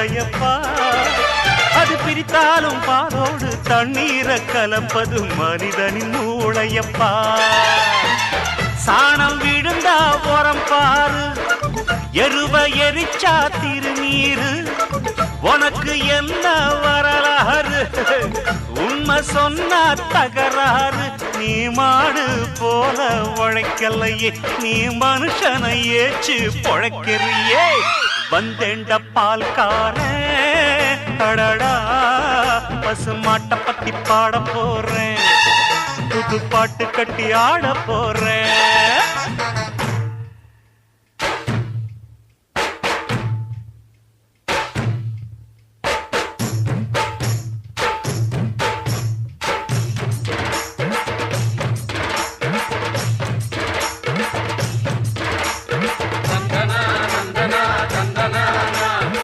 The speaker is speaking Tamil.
மூளையப்பா அது பிரித்தாலும் பாலோடு தண்ணீரை கலப்பது மனிதனின் மூளையப்பா சாணம் விழுந்தா உரம் பாரு எருவ எரிச்சா திருநீரு உனக்கு என்ன வரலாறு உண்மை சொன்னா தகராறு நீ மாடு போல உழைக்கலையே நீ மனுஷனை ஏச்சு பொழைக்கிறியே வந்தேண்ட பால்காரன் அடடா பசுமாட்டை பத்தி பாட போறேன் புது பாட்டு கட்டி ஆட போறேன்